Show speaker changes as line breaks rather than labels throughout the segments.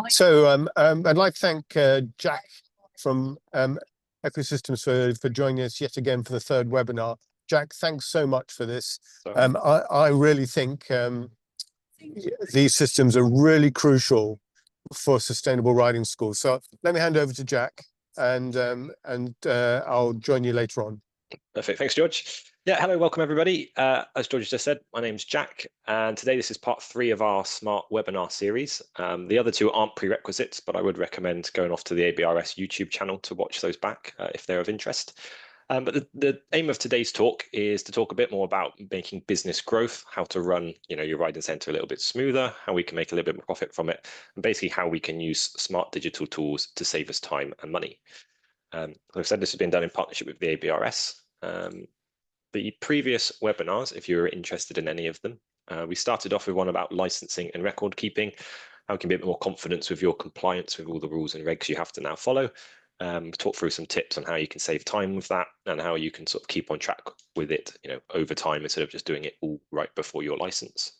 So I'd like to thank Jack from Ecosystems for joining us yet again for the third webinar. Jack, thanks so much for this. I really think these systems are really crucial for sustainable riding schools. So let me hand over to Jack, and I'll join you later on.
Perfect. Thanks, George. Yeah, hello, welcome everybody. As George just said, my name's Jack, and today this is part 3 of our smart webinar series. The other 2 aren't prerequisites, but I would recommend going off to the ABRS YouTube channel to watch those back if they're of interest. But the aim of today's talk is to talk a bit more about making business growth, how to run your riding center a little bit smoother, how we can make a little bit more profit from it, and basically how we can use smart digital tools to save us time and money. Like I've said, this has been done in partnership with the ABRS. The previous webinars, if you're interested in any of them, we started off with one about licensing and record keeping, how you can be a bit more confidence with your compliance with all the rules and regs you have to now follow. Talk through some tips on how you can save time with that and how you can sort of keep on track with it, over time instead of just doing it all right before your license.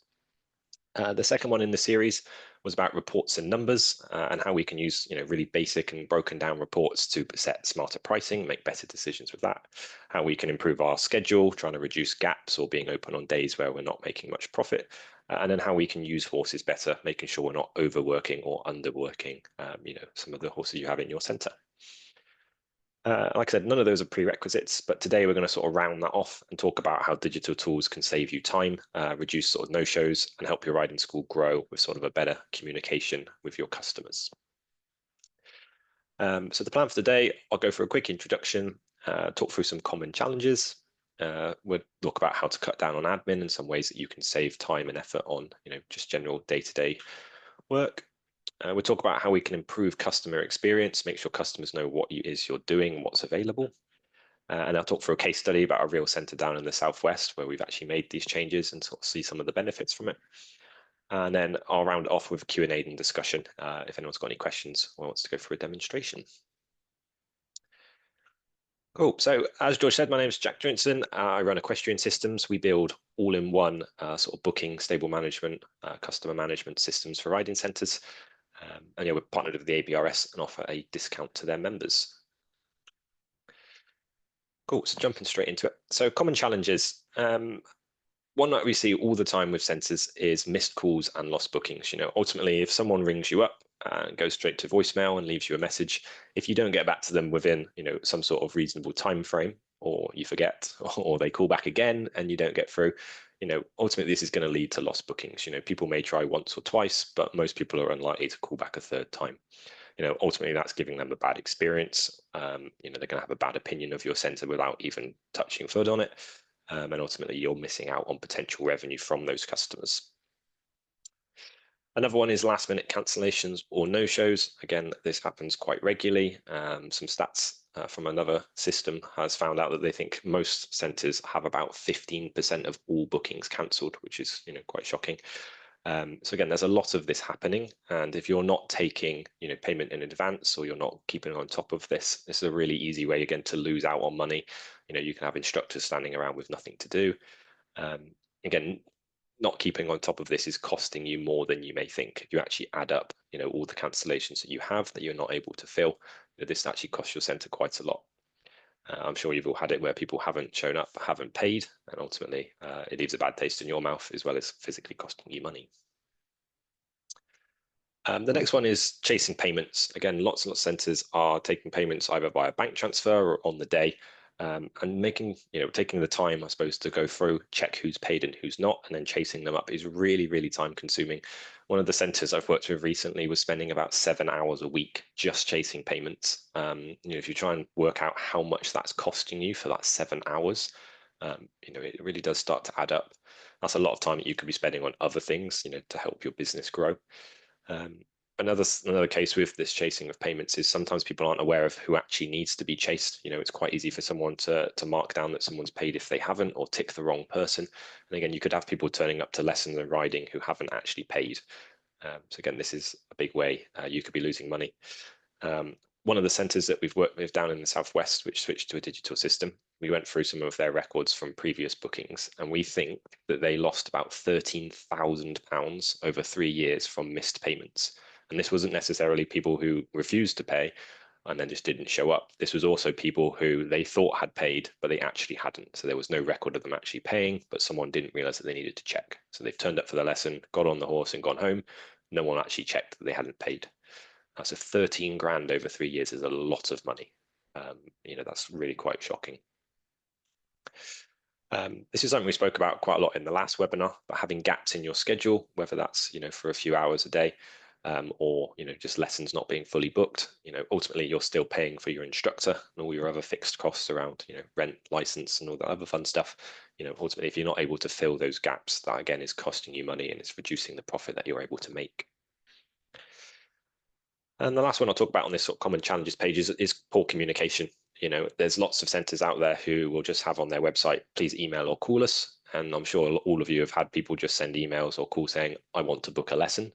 The second one in the series was about reports and numbers and how we can use really basic and broken down reports to set smarter pricing, make better decisions with that, how we can improve our schedule, trying to reduce gaps or being open on days where we're not making much profit, and then how we can use horses better, making sure we're not overworking or underworking some of the horses you have in your center. Like I said, none of those are prerequisites, but today we're going to sort of round that off and talk about how digital tools can save you time, reduce sort of no-shows, and help your riding school grow with sort of a better communication with your customers. So the plan for today, I'll go for a quick introduction, talk through some common challenges. We'll talk about how to cut down on admin and some ways that you can save time and effort on, just general day-to-day work. We'll talk about how we can improve customer experience, make sure customers know what it is you're doing and what's available. And I'll talk for a case study about a real centre down in the southwest where we've actually made these changes and sort of see some of the benefits from it. And then I'll round it off with a Q&A and discussion if anyone's got any questions or wants to go through a demonstration. Cool. So as George said, my name is Jack Joynson. I run Equestrian Systems. We build all-in-one sort of booking, stable management, customer management systems for riding centres. And we're partnered with the ABRS and offer a discount to their members. Cool, so jumping straight into it. So common challenges. One that we see all the time with centres is missed calls and lost bookings. Ultimately, if someone rings you up and goes straight to voicemail and leaves you a message, if you don't get back to them within, some sort of reasonable time frame, or you forget, or they call back again and you don't get through, ultimately this is going to lead to lost bookings. People may try once or twice, but most people are unlikely to call back a third time. Ultimately that's giving them a bad experience. They're going to have a bad opinion of your centre without even touching foot on it. And ultimately you're missing out on potential revenue from those customers. Another one is last minute cancellations or no-shows. Again, this happens quite regularly. Some stats from another system has found out that they think most centres have about 15% of all bookings cancelled, which is quite shocking. So again, there's a lot of this happening, and if you're not taking payment in advance or you're not keeping on top of this, this is a really easy way again to lose out on money. You can have instructors standing around with nothing to do. Again, not keeping on top of this is costing you more than you may think. If you actually add up all the cancellations that you have that you're not able to fill, this actually costs your centre quite a lot. I'm sure you've all had it where people haven't shown up, haven't paid, and ultimately it leaves a bad taste in your mouth as well as physically costing you money. The next one is chasing payments. Again, lots and lots of centres are taking payments either via bank transfer or on the day, and taking the time, I suppose, to go through, check who's paid and who's not, and then chasing them up is really, really time consuming. One of the centres I've worked with recently was spending about 7 hours a week just chasing payments. If you try and work out how much that's costing you for that 7 hours, it really does start to add up. That's a lot of time that you could be spending on other things, to help your business grow. Another case with this chasing of payments is sometimes people aren't aware of who actually needs to be chased. It's quite easy for someone to mark down that someone's paid if they haven't, or tick the wrong person. And again, you could have people turning up to lessons and riding who haven't actually paid. So again, this is a big way you could be losing money. One of the centres that we've worked with down in the southwest, which switched to a digital system, we went through some of their records from previous bookings, and we think that they lost about £13,000 over 3 years from missed payments. And this wasn't necessarily people who refused to pay and then just didn't show up. This was also people who they thought had paid, but they actually hadn't. So there was no record of them actually paying, but someone didn't realize that they needed to check. So they've turned up for the lesson, got on the horse and gone home. No one actually checked that they hadn't paid. So 13 grand over 3 years is a lot of money. That's really quite shocking. This is something we spoke about quite a lot in the last webinar, but having gaps in your schedule, whether that's, for a few hours a day, or, just lessons not being fully booked, ultimately you're still paying for your instructor and all your other fixed costs around, rent, license and all that other fun stuff. Ultimately, if you're not able to fill those gaps, that again is costing you money and it's reducing the profit that you're able to make. And the last one I'll talk about on this sort of common challenges page is poor communication. There's lots of centres out there who will just have on their website, please email or call us. And I'm sure all of you have had people just send emails or call saying, I want to book a lesson.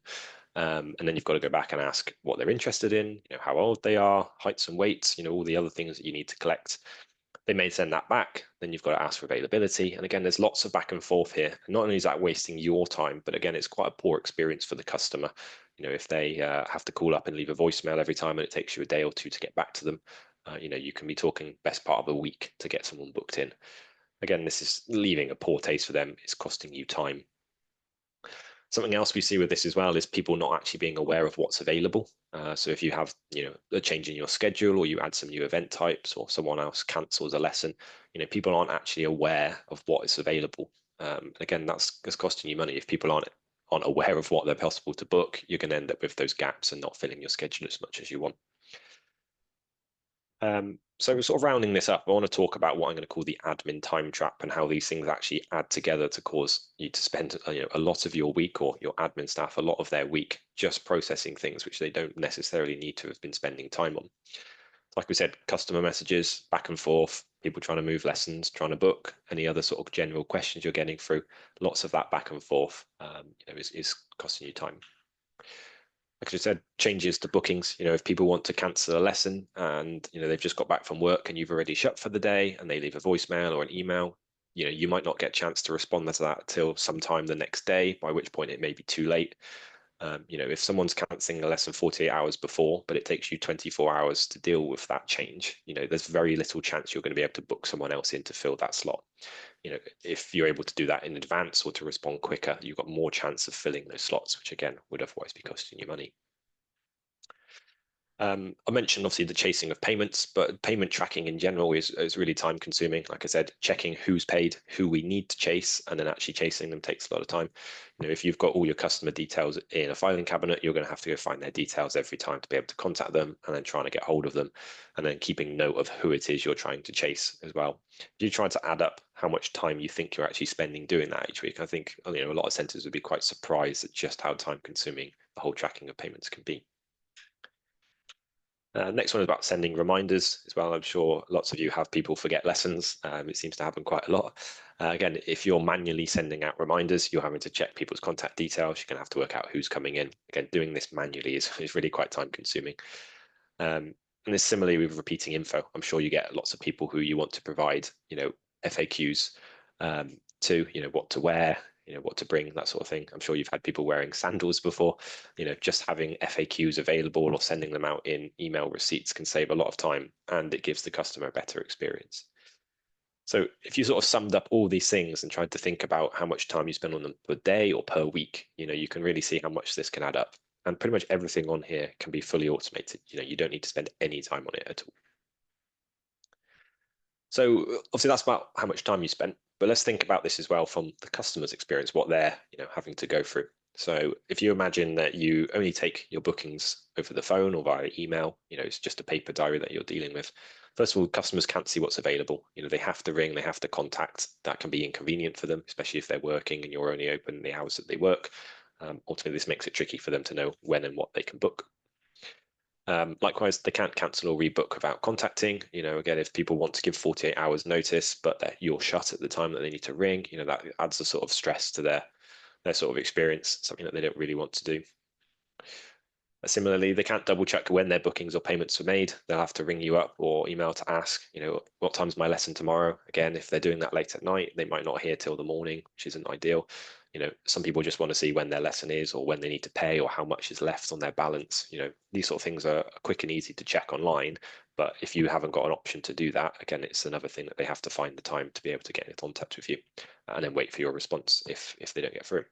And then you've got to go back and ask what they're interested in, how old they are, heights and weights, all the other things that you need to collect. They may send that back, then you've got to ask for availability. And again, there's lots of back and forth here. And not only is that wasting your time, but again, it's quite a poor experience for the customer. If they have to call up and leave a voicemail every time and it takes you a day or two to get back to them, you can be talking best part of a week to get someone booked in. Again, this is leaving a poor taste for them. It's costing you time. Something else we see with this as well is people not actually being aware of what's available. So if you have, a change in your schedule or you add some new event types or someone else cancels a lesson, people aren't actually aware of what is available. Again, that's costing you money. If people aren't aware of what they're possible to book, you're going to end up with those gaps and not filling your schedule as much as you want. So sort of rounding this up, I want to talk about what I'm going to call the admin time trap and how these things actually add together to cause you to spend a lot of your week, or your admin staff a lot of their week, just processing things which they don't necessarily need to have been spending time on. Like we said, customer messages back and forth, people trying to move lessons, trying to book, any other sort of general questions you're getting through, lots of that back and forth is costing you time. Like I said, changes to bookings. If people want to cancel a lesson and they've just got back from work and you've already shut for the day, and they leave a voicemail or an email, you might not get a chance to respond to that till sometime the next day, by which point it may be too late. If someone's cancelling a lesson 48 hours before, but it takes you 24 hours to deal with that change, there's very little chance you're going to be able to book someone else in to fill that slot. If you're able to do that in advance or to respond quicker, you've got more chance of filling those slots, which again would otherwise be costing you money. I mentioned obviously the chasing of payments, but payment tracking in general is really time consuming. Like I said, checking who's paid, who we need to chase, and then actually chasing them takes a lot of time. If you've got all your customer details in a filing cabinet, you're going to have to go find their details every time to be able to contact them, and then trying to get hold of them, and then keeping note of who it is you're trying to chase as well. If you try to add up how much time you think you're actually spending doing that each week, I think a lot of centres would be quite surprised at just how time consuming the whole tracking of payments can be. Next one is about sending reminders as well. I'm sure lots of you have people forget lessons. It seems to happen quite a lot. Again, if you're manually sending out reminders, you're having to check people's contact details. You're going to have to work out who's coming in. Again, doing this manually is really quite time consuming. And it's similarly with repeating info. I'm sure you get lots of people who you want to provide, FAQs to, what to wear, what to bring, that sort of thing. I'm sure you've had people wearing sandals before. Just having FAQs available or sending them out in email receipts can save a lot of time, and it gives the customer a better experience. So if you sort of summed up all these things and tried to think about how much time you spend on them per day or per week, you can really see how much this can add up. And pretty much everything on here can be fully automated. You don't need to spend any time on it at all. So obviously that's about how much time you spent, but let's think about this as well from the customer's experience, what they're having to go through. So if you imagine that you only take your bookings over the phone or via email, it's just a paper diary that you're dealing with. First of all, customers can't see what's available. They have to ring, they have to contact. That can be inconvenient for them, especially if they're working and you're only open the hours that they work. Ultimately, this makes it tricky for them to know when and what they can book. Likewise, they can't cancel or rebook without contacting. Again, if people want to give 48 hours notice, but you're shut at the time that they need to ring, that adds a sort of stress to their sort of experience, something that they don't really want to do. Similarly, they can't double check when their bookings or payments were made. They'll have to ring you up or email to ask, what time's my lesson tomorrow? Again, if they're doing that late at night, they might not hear till the morning, which isn't ideal. Some people just want to see when their lesson is or when they need to pay or how much is left on their balance. These sort of things are quick and easy to check online. But if you haven't got an option to do that, again, it's another thing that they have to find the time to be able to get in contact with you and then wait for your response if they don't get through.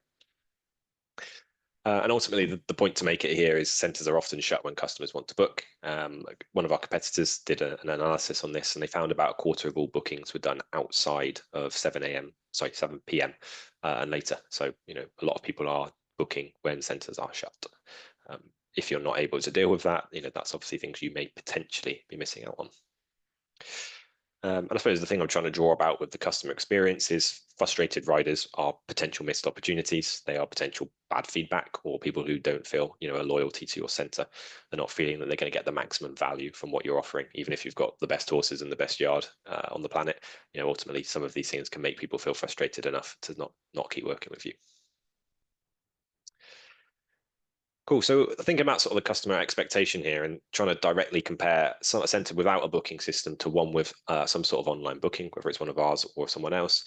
And ultimately, the point to make it here is centres are often shut when customers want to book. One of our competitors did an analysis on this, and they found about a quarter of all bookings were done outside of 7 p.m. And later. So, a lot of people are booking when centres are shut. If you're not able to deal with that, that's obviously things you may potentially be missing out on. And I suppose the thing I'm trying to draw about with the customer experience is frustrated riders are potential missed opportunities. They are potential bad feedback or people who don't feel, a loyalty to your centre. They're not feeling that they're going to get the maximum value from what you're offering, even if you've got the best horses and the best yard on the planet. Ultimately, some of these things can make people feel frustrated enough to not keep working with you. Cool. So thinking about sort of the customer expectation here and trying to directly compare a centre without a booking system to one with some sort of online booking, whether it's one of ours or someone else.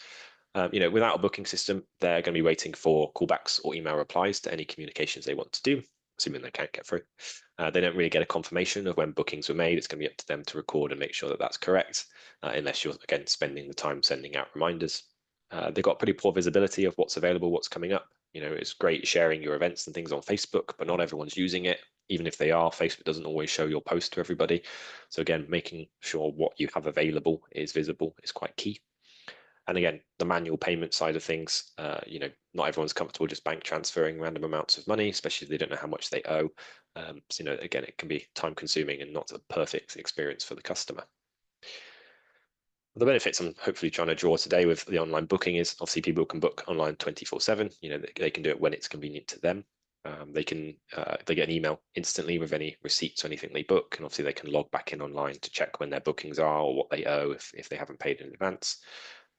Without a booking system, they're going to be waiting for callbacks or email replies to any communications they want to do, assuming they can't get through. They don't really get a confirmation of when bookings were made. It's going to be up to them to record and make sure that that's correct, unless you're, again, spending the time sending out reminders. They've got pretty poor visibility of what's available, what's coming up. It's great sharing your events and things on Facebook, but not everyone's using it. Even if they are, Facebook doesn't always show your post to everybody. So again, making sure what you have available is visible is quite key. And again, the manual payment side of things, not everyone's comfortable just bank transferring random amounts of money, especially if they don't know how much they owe. So, again, it can be time consuming and not a perfect experience for the customer. The benefits I'm hopefully trying to draw today with the online booking is obviously people can book online 24/7. They can do it when it's convenient to them. They get an email instantly with any receipts or anything they book, and obviously they can log back in online to check when their bookings are or what they owe if they haven't paid in advance.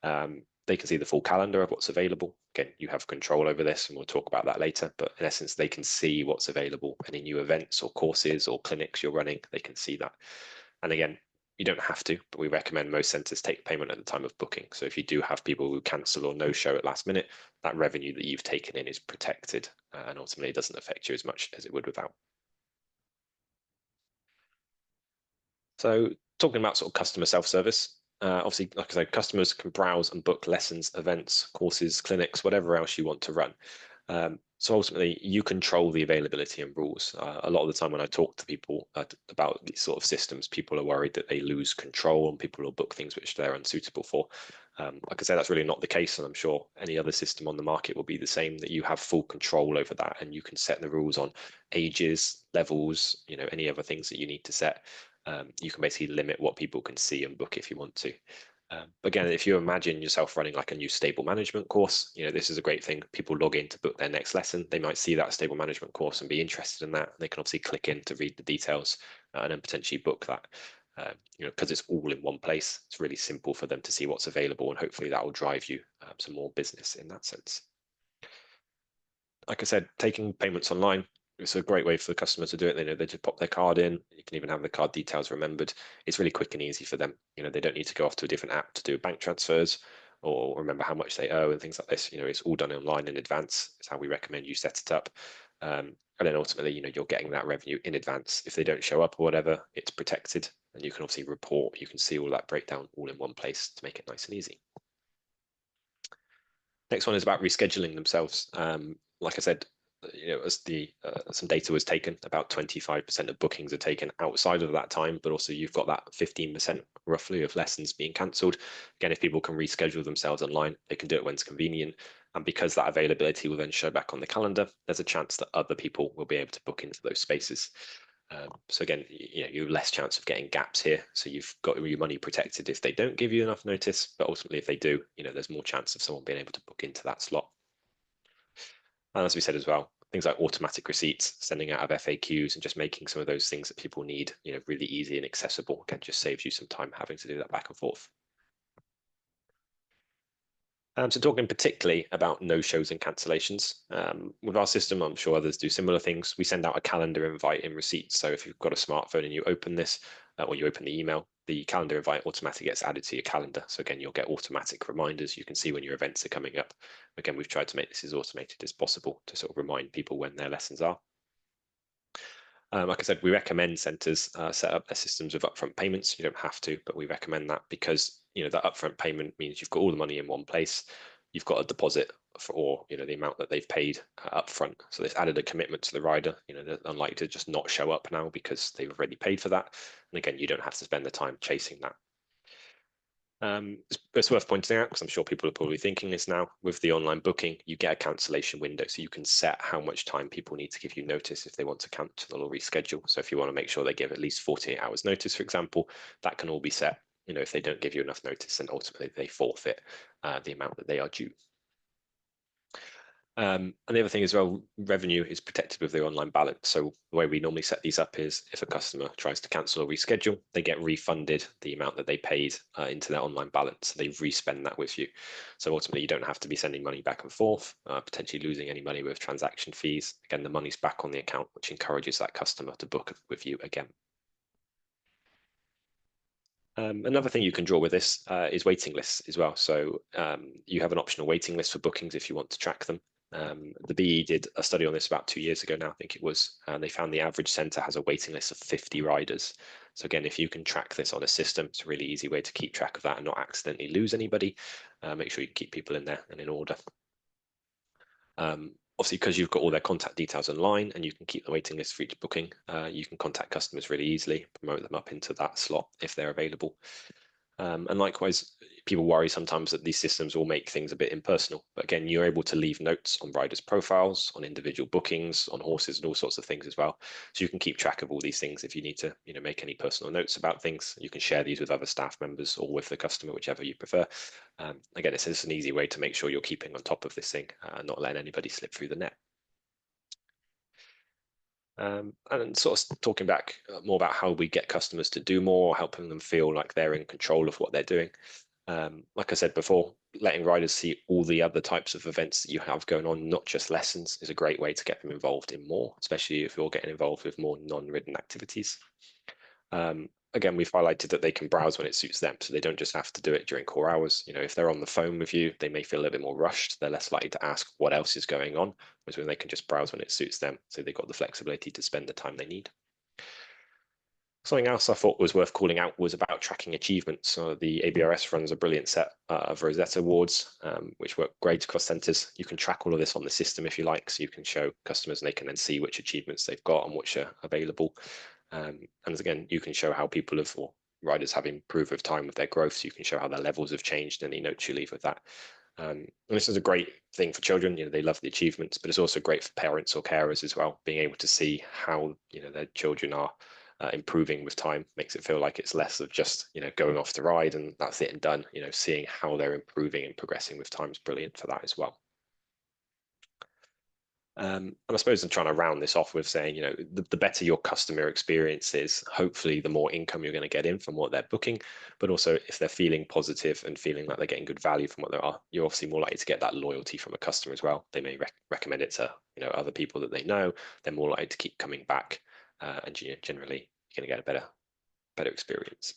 They can see the full calendar of what's available. Again, you have control over this, and we'll talk about that later. But in essence, they can see what's available, any new events or courses or clinics you're running, they can see that. And again, you don't have to, but we recommend most centres take payment at the time of booking. So if you do have people who cancel or no show at last minute, that revenue that you've taken in is protected, and ultimately it doesn't affect you as much as it would without. So talking about sort of customer self-service, obviously, like I said, customers can browse and book lessons, events, courses, clinics, whatever else you want to run. So ultimately, you control the availability and rules. A lot of the time when I talk to people about these sort of systems, people are worried that they lose control and people will book things which they're unsuitable for. Like I say, that's really not the case, and I'm sure any other system on the market will be the same, that you have full control over that and you can set the rules on ages, levels, any other things that you need to set. You can basically limit what people can see and book if you want to. Again, if you imagine yourself running like a new stable management course, this is a great thing. People log in to book their next lesson. They might see that stable management course and be interested in that. They can obviously click in to read the details and then potentially book that. Because it's all in one place, it's really simple for them to see what's available, and hopefully that will drive you some more business in that sense. Like I said, taking payments online, it's a great way for the customer to do it. They just pop their card in. You can even have the card details remembered. It's really quick and easy for them. They don't need to go off to a different app to do bank transfers or remember how much they owe and things like this. It's all done online in advance. It's how we recommend you set it up. And then ultimately, you're getting that revenue in advance. If they don't show up or whatever, it's protected, and you can obviously report. You can see all that breakdown all in one place to make it nice and easy. Next one is about rescheduling themselves. Like I said, as some data was taken, about 25% of bookings are taken outside of that time, but also you've got that 15% roughly of lessons being cancelled. Again, if people can reschedule themselves online, they can do it when it's convenient. And because that availability will then show back on the calendar, there's a chance that other people will be able to book into those spaces. So again, you have less chance of getting gaps here. So you've got your money protected if they don't give you enough notice, but ultimately if they do, there's more chance of someone being able to book into that slot. And as we said as well, things like automatic receipts, sending out of FAQs, and just making some of those things that people need, really easy and accessible. Again, just saves you some time having to do that back and forth. So talking particularly about no-shows and cancellations. With our system, I'm sure others do similar things. We send out a calendar invite in receipts. So if you've got a smartphone and you open this, or you open the email, the calendar invite automatically gets added to your calendar. So again, you'll get automatic reminders. You can see when your events are coming up. Again, we've tried to make this as automated as possible to sort of remind people when their lessons are. Like I said, we recommend centres set up their systems with upfront payments. You don't have to, but we recommend that because that upfront payment means you've got all the money in one place. You've got a deposit for the amount that they've paid upfront. So they've added a commitment to the rider. They're unlikely to just not show up now because they've already paid for that. And again, you don't have to spend the time chasing that. It's worth pointing out, because I'm sure people are probably thinking this now, with the online booking, you get a cancellation window. So you can set how much time people need to give you notice if they want to cancel or reschedule. So if you want to make sure they give at least 48 hours notice, for example, that can all be set. If they don't give you enough notice, then ultimately they forfeit the amount that they are due. And the other thing as well, revenue is protected with the online balance. So the way we normally set these up is if a customer tries to cancel or reschedule, they get refunded the amount that they paid into their online balance. They respend that with you. So ultimately, you don't have to be sending money back and forth, potentially losing any money with transaction fees. Again, the money's back on the account, which encourages that customer to book with you again. Another thing you can draw with this is waiting lists as well. So you have an optional waiting list for bookings if you want to track them. The BE did a study on this about 2 years ago now, I think it was, and they found the average centre has a waiting list of 50 riders. So again, if you can track this on a system, it's a really easy way to keep track of that and not accidentally lose anybody. Make sure you keep people in there and in order. Obviously, because you've got all their contact details online and you can keep the waiting list for each booking, you can contact customers really easily, promote them up into that slot if they're available. And likewise, people worry sometimes that these systems will make things a bit impersonal. But again, you're able to leave notes on riders' profiles, on individual bookings, on horses, and all sorts of things as well. So you can keep track of all these things if you need to, make any personal notes about things. You can share these with other staff members or with the customer, whichever you prefer. Again, it's an easy way to make sure you're keeping on top of this thing, not letting anybody slip through the net. And sort of talking back more about how we get customers to do more, helping them feel like they're in control of what they're doing. Like I said before, letting riders see all the other types of events that you have going on, not just lessons, is a great way to get them involved in more, especially if you're getting involved with more non-ridden activities. Again, we've highlighted that they can browse when it suits them, so they don't just have to do it during core hours. If they're on the phone with you, they may feel a little bit more rushed. They're less likely to ask what else is going on, whereas when they can just browse when it suits them, so they've got the flexibility to spend the time they need. Something else I thought was worth calling out was about tracking achievements. The ABRS runs a brilliant set of Rosetta Awards, which work great across centres. You can track all of this on the system if you like, so you can show customers and they can then see which achievements they've got and which are available. And again, you can show how people have, or riders have improved with time with their growth, so you can show how their levels have changed and any notes you leave with that. And this is a great thing for children. They love the achievements, but it's also great for parents or carers as well. Being able to see how their children are improving with time makes it feel like it's less of just going off the ride and that's it and done. Seeing how they're improving and progressing with time is brilliant for that as well. And I suppose I'm trying to round this off with saying, the better your customer experience is, hopefully the more income you're going to get in from what they're booking. But also, if they're feeling positive and feeling like they're getting good value from what they are, you're obviously more likely to get that loyalty from a customer as well. They may recommend it to other people that they know. They're more likely to keep coming back, and generally you're going to get a better experience.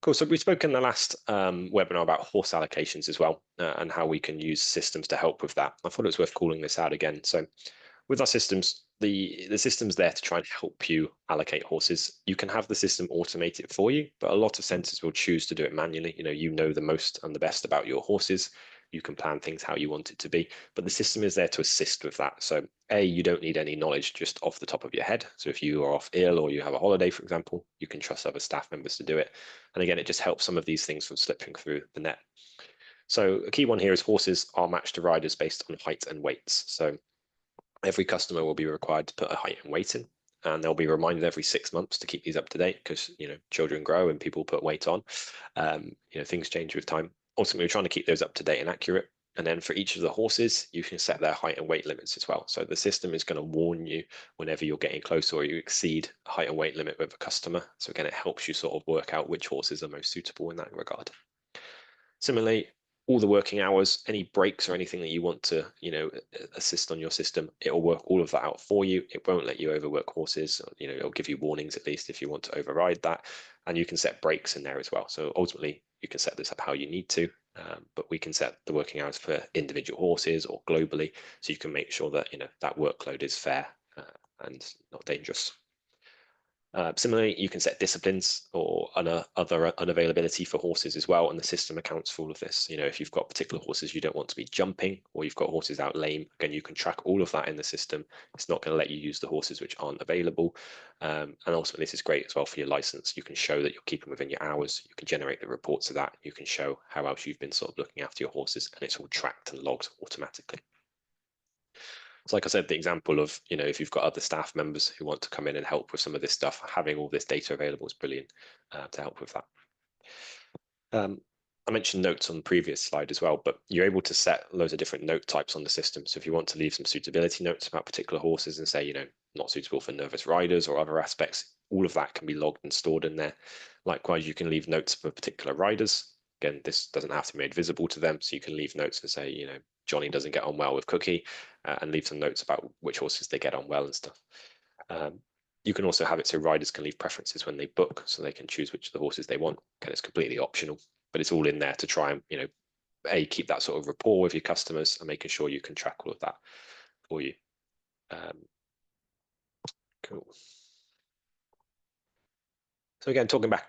Cool. So we spoke in the last webinar about horse allocations as well, and how we can use systems to help with that. I thought it was worth calling this out again. So with our systems, the system's there to try and help you allocate horses. You can have the system automate it for you, but a lot of centres will choose to do it manually. You know the most and the best about your horses. You can plan things how you want it to be, but the system is there to assist with that. So you don't need any knowledge just off the top of your head. So if you are off ill or you have a holiday, for example, you can trust other staff members to do it. And again, it just helps some of these things from slipping through the net. So a key one here is horses are matched to riders based on height and weights. So every customer will be required to put a height and weight in, and they'll be reminded every 6 months to keep these up to date because children grow and people put weight on. Things change with time. Ultimately, we're trying to keep those up to date and accurate. And then for each of the horses, you can set their height and weight limits as well. So the system is going to warn you whenever you're getting close or you exceed a height and weight limit with a customer. So again, it helps you sort of work out which horses are most suitable in that regard. Similarly, all the working hours, any breaks or anything that you want to, assist on your system, it will work all of that out for you. It won't let you overwork horses. It'll give you warnings at least if you want to override that. And you can set breaks in there as well. So ultimately, you can set this up how you need to, but we can set the working hours for individual horses or globally, so you can make sure that that workload is fair and not dangerous. Similarly, you can set disciplines or other unavailability for horses as well, and the system accounts for all of this. If you've got particular horses you don't want to be jumping, or you've got horses out lame, again, you can track all of that in the system. It's not going to let you use the horses which aren't available. And ultimately, this is great as well for your license. You can show that you're keeping within your hours. You can generate the reports of that. You can show how else you've been sort of looking after your horses, and it's all tracked and logged automatically. So like I said, the example of, if you've got other staff members who want to come in and help with some of this stuff, having all this data available is brilliant to help with that. I mentioned notes on the previous slide as well, but you're able to set loads of different note types on the system. So if you want to leave some suitability notes about particular horses and say, not suitable for nervous riders or other aspects, all of that can be logged and stored in there. Likewise, you can leave notes for particular riders. Again, this doesn't have to be made visible to them. So you can leave notes and say, Johnny doesn't get on well with Cookie, and leave some notes about which horses they get on well and stuff. You can also have it so riders can leave preferences when they book, so they can choose which of the horses they want. Again, it's completely optional, but it's all in there to try and, keep that sort of rapport with your customers and making sure you can track all of that for you. Cool. So again, talking back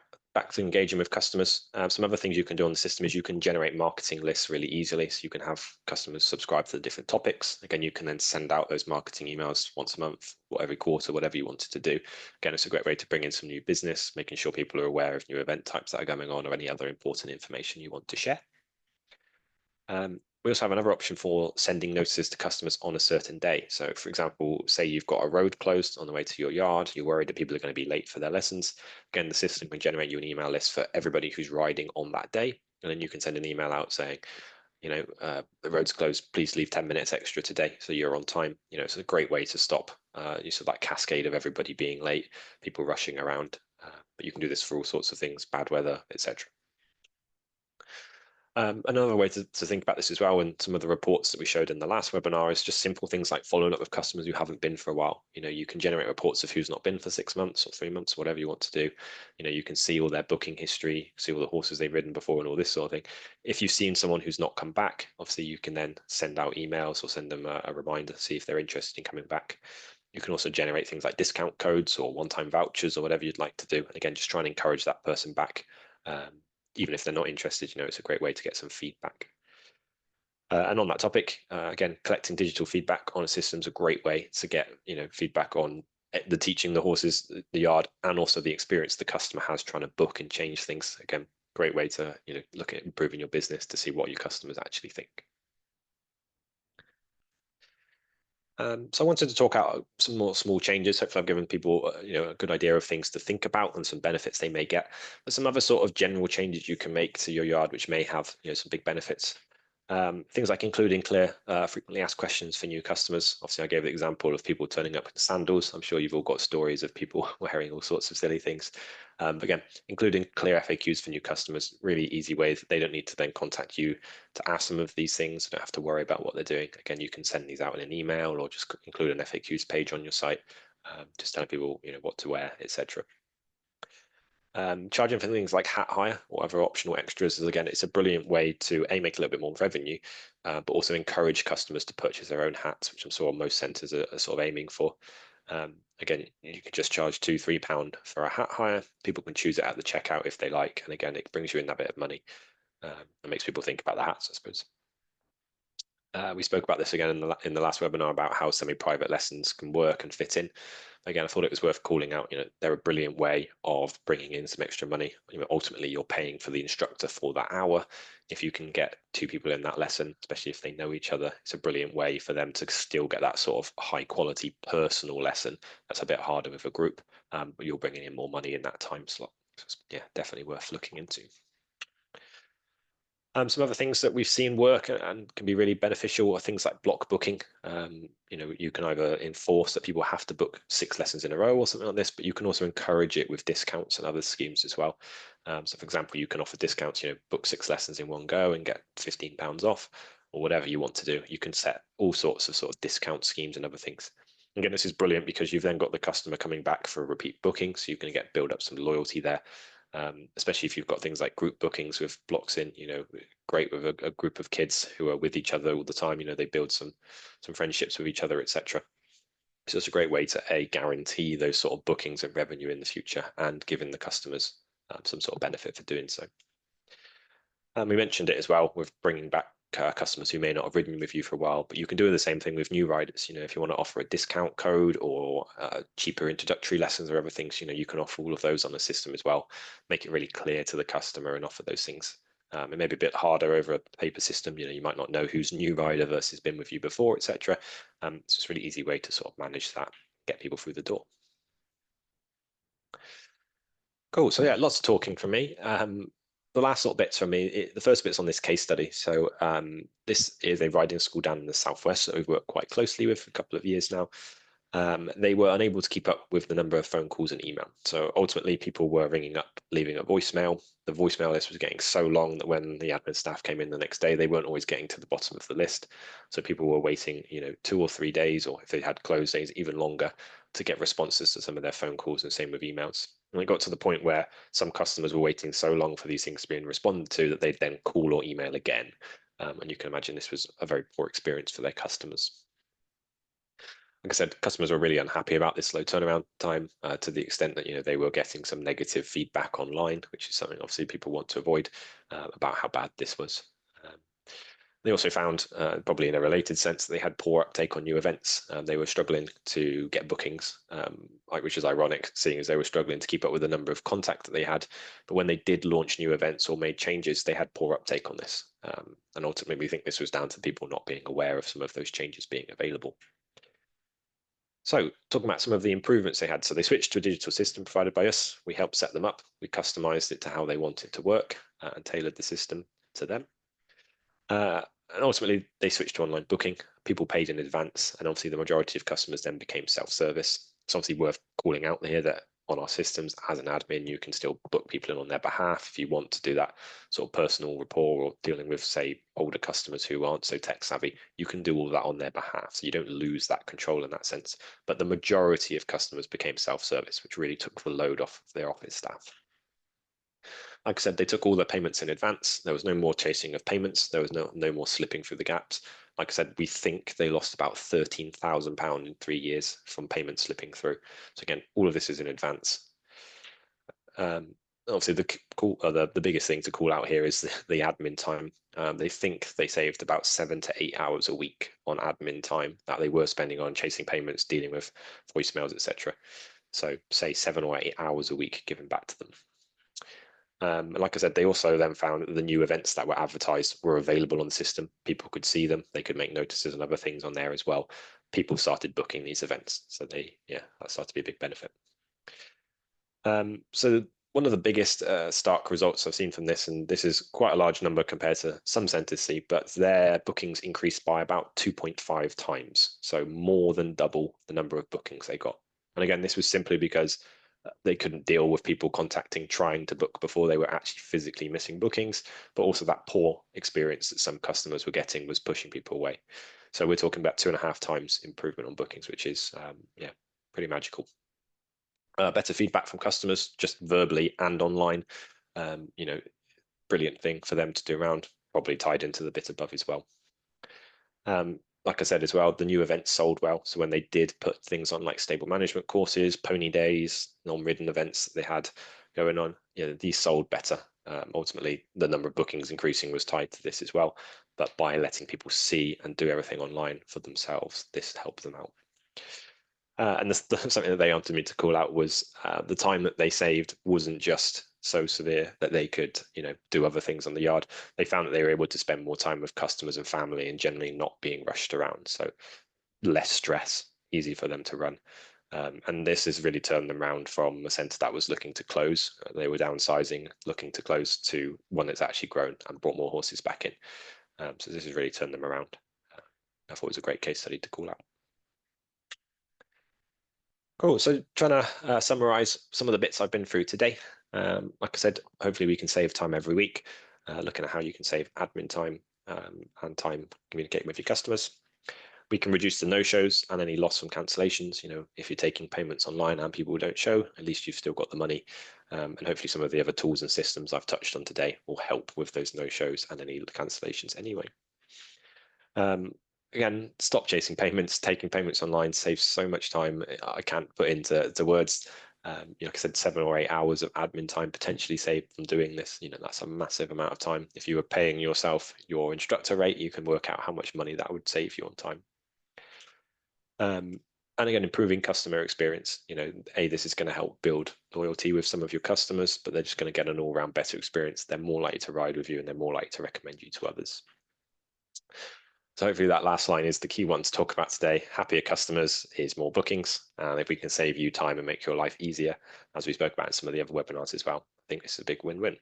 to engaging with customers, some other things you can do on the system is you can generate marketing lists really easily. So you can have customers subscribe to the different topics. Again, you can then send out those marketing emails once a month or every quarter, whatever you wanted to do. Again, it's a great way to bring in some new business, making sure people are aware of new event types that are going on or any other important information you want to share. We also have another option for sending notices to customers on a certain day. So for example, say you've got a road closed on the way to your yard, you're worried that people are going to be late for their lessons. Again, the system can generate you an email list for everybody who's riding on that day. And then you can send an email out saying, the road's closed, please leave 10 minutes extra today so you're on time. It's a great way to stop that cascade of everybody being late, people rushing around. But you can do this for all sorts of things, bad weather, etc. Another way to think about this as well, and some of the reports that we showed in the last webinar, is just simple things like following up with customers who haven't been for a while. You can generate reports of who's not been for 6 months or 3 months, whatever you want to do. You can see all their booking history, see all the horses they've ridden before and all this sort of thing. If you've seen someone who's not come back, obviously you can then send out emails or send them a reminder to see if they're interested in coming back. You can also generate things like discount codes or one-time vouchers or whatever you'd like to do. And again, just try and encourage that person back. Even if they're not interested, it's a great way to get some feedback. And on that topic, again, collecting digital feedback on a system is a great way to get feedback on the teaching the horses, the yard, and also the experience the customer has trying to book and change things. Again, great way to look at improving your business to see what your customers actually think. So I wanted to talk out some more small changes. Hopefully I've given people a good idea of things to think about and some benefits they may get, but some other sort of general changes you can make to your yard which may have some big benefits. Things like including clear, frequently asked questions for new customers. Obviously, I gave the example of people turning up in sandals. I'm sure you've all got stories of people wearing all sorts of silly things. But again, including clear FAQs for new customers, really easy way that they don't need to then contact you to ask some of these things. They don't have to worry about what they're doing. Again, you can send these out in an email or just include an FAQs page on your site, just telling people what to wear, etc. Charging for things like hat hire or other optional extras is, again, it's a brilliant way to make a little bit more revenue, but also encourage customers to purchase their own hats, which I'm sure most centres are sort of aiming for. Again, you can just charge £2-3 for a hat hire. People can choose it at the checkout if they like, and again, it brings you in that bit of money and makes people think about the hats, I suppose. We spoke about this again in the last webinar about how semi-private lessons can work and fit in. Again, I thought it was worth calling out. They're a brilliant way of bringing in some extra money. Ultimately, you're paying for the instructor for that hour. If you can get 2 people in that lesson, especially if they know each other, it's a brilliant way for them to still get that sort of high-quality personal lesson. That's a bit harder with a group, but you're bringing in more money in that time slot. So it's, yeah, definitely worth looking into. Some other things that we've seen work and can be really beneficial are things like block booking. You can either enforce that people have to book 6 lessons in a row or something like this, but you can also encourage it with discounts and other schemes as well. So, for example, you can offer discounts. Book 6 lessons in one go and get £15 off, or whatever you want to do. You can set all sorts of sort of discount schemes and other things. Again, this is brilliant because you've then got the customer coming back for a repeat booking, so you can build up some loyalty there. Especially if you've got things like group bookings with blocks in, great with a group of kids who are with each other all the time. They build some friendships with each other, etc. So it's a great way to guarantee those sort of bookings and revenue in the future, and giving the customers some sort of benefit for doing so. And we mentioned it as well with bringing back customers who may not have ridden with you for a while, but you can do the same thing with new riders. If you want to offer a discount code or cheaper introductory lessons or other things, you can offer all of those on the system as well. Make it really clear to the customer and offer those things. It may be a bit harder over a paper system. You might not know who's new rider versus been with you before, etc. So it's a really easy way to sort of manage that, get people through the door. Cool. So yeah, lots of talking from me. The last sort of bits from me, the first bit's on this case study. So this is a riding school down in the southwest that we've worked quite closely with for a couple of years now. They were unable to keep up with the number of phone calls and email. So ultimately, people were ringing up, leaving a voicemail. The voicemail list was getting so long that when the admin staff came in the next day, they weren't always getting to the bottom of the list. So people were waiting, 2 or 3 days, or if they had closed days, even longer, to get responses to some of their phone calls, and same with emails. And it got to the point where some customers were waiting so long for these things being responded to that they'd then call or email again. And you can imagine this was a very poor experience for their customers. Like I said, customers were really unhappy about this slow turnaround time, to the extent that they were getting some negative feedback online, which is something obviously people want to avoid, about how bad this was. They also found, probably in a related sense, that they had poor uptake on new events. They were struggling to get bookings, which is ironic, seeing as they were struggling to keep up with the number of contact that they had. But when they did launch new events or made changes, they had poor uptake on this. And ultimately, we think this was down to people not being aware of some of those changes being available. So talking about some of the improvements they had. So they switched to a digital system provided by us. We helped set them up. We customized it to how they want it to work, and tailored the system to them. And ultimately, they switched to online booking. People paid in advance, and obviously the majority of customers then became self-service. It's obviously worth calling out here that on our systems, as an admin, you can still book people in on their behalf if you want to do that sort of personal rapport, or dealing with, say, older customers who aren't so tech savvy. You can do all that on their behalf, so you don't lose that control in that sense. But the majority of customers became self-service, which really took the load off their office staff. Like I said, they took all their payments in advance. There was no more chasing of payments. There was no more slipping through the gaps. Like I said, we think they lost about £13,000 in 3 years from payments slipping through. So again, all of this is in advance. Obviously, the biggest thing to call out here is the admin time. They think they saved about 7 to 8 hours a week on admin time that they were spending on chasing payments, dealing with voicemails, etc. So say 7 or 8 hours a week given back to them. Like I said, they also then found that the new events that were advertised were available on the system. People could see them. They could make notices and other things on there as well. People started booking these events. So that started to be a big benefit. So one of the biggest stark results I've seen from this, and this is quite a large number compared to some centers see, but their bookings increased by about 2.5 times. So more than double the number of bookings they got. And again, this was simply because they couldn't deal with people contacting, trying to book before they were actually physically missing bookings, but also that poor experience that some customers were getting was pushing people away. So we're talking about 2.5 times improvement on bookings, which is pretty magical. Better feedback from customers, just verbally and online. Brilliant thing for them to do around, probably tied into the bit above as well. Like I said as well, the new events sold well. So when they did put things on like stable management courses, pony days, non-ridden events that they had going on, these sold better. Ultimately, the number of bookings increasing was tied to this as well. But by letting people see and do everything online for themselves, this helped them out. And something that they wanted me to call out was the time that they saved wasn't just so severe that they could, do other things on the yard. They found that they were able to spend more time with customers and family, and generally not being rushed around. So less stress, easy for them to run. And this has really turned them around from a centre that was looking to close. They were downsizing, looking to close, to one that's actually grown and brought more horses back in. So this has really turned them around. I thought it was a great case study to call out. Cool. So trying to summarize some of the bits I've been through today. Like I said, hopefully we can save time every week, looking at how you can save admin time and time communicating with your customers. We can reduce the no-shows and any loss from cancellations. If you're taking payments online and people don't show, at least you've still got the money. And hopefully some of the other tools and systems I've touched on today will help with those no-shows and any cancellations anyway. Again, stop chasing payments. Taking payments online saves so much time. I can't put into words. Like I said, 7 or 8 hours of admin time potentially saved from doing this. That's a massive amount of time. If you were paying yourself your instructor rate, you can work out how much money that would save you on time. And again, improving customer experience. This is going to help build loyalty with some of your customers, but they're just going to get an all-round better experience. They're more likely to ride with you, and they're more likely to recommend you to others. So hopefully that last line is the key one to talk about today. Happier customers is more bookings. And if we can save you time and make your life easier, as we spoke about in some of the other webinars as well, I think this is a big win-win.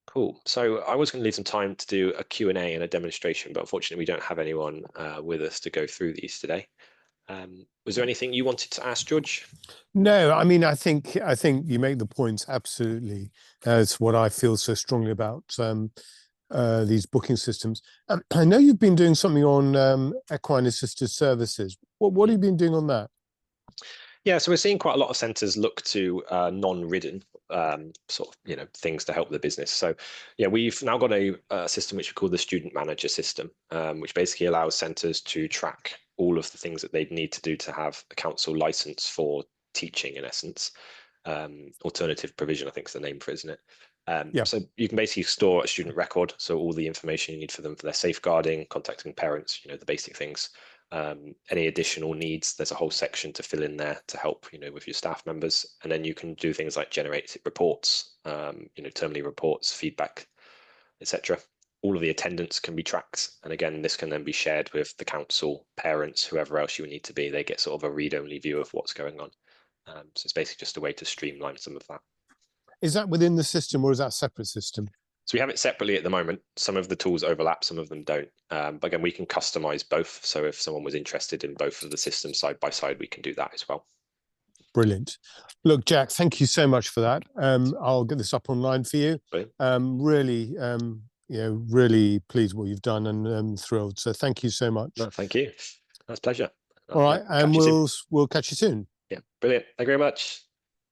Cool. So I was going to leave some time to do a Q&A and a demonstration, but unfortunately we don't have anyone with us to go through these today. Was there anything you wanted to ask, George?
No, I mean, I think you make the points absolutely. It's what I feel so strongly about these booking systems. I know you've been doing something on equine assisted services. What have you been doing on that?
Yeah, so we're seeing quite a lot of centres look to non-ridden things to help the business. So yeah, we've now got a system which we call the student manager system, which basically allows centres to track all of the things that they'd need to do to have a council license for teaching, in essence. Alternative provision, I think is the name for it, isn't it?
Yeah.
So you can basically store a student record, so all the information you need for them for their safeguarding, contacting parents, the basic things. Any additional needs, there's a whole section to fill in there to help with your staff members, and then you can do things like generate reports, termly reports, feedback, etc. All of the attendance can be tracked, and again this can then be shared with the council, parents, whoever else you would need to be. They get sort of a read-only view of what's going on. So it's basically just a way to streamline some of that.
Is that within the system, or is that a separate system?
So we have it separately at the moment. Some of the tools overlap, some of them don't. But again, we can customize both. So if someone was interested in both of the systems side by side, we can do that as well.
Brilliant. Look, Jack, thank you so much for that. I'll get this up online for you. Really, really pleased what you've done, and thrilled. So thank you so much.
No, thank you. That's a pleasure.
All right, and we'll catch you soon.
Yeah, brilliant. Thank you very much.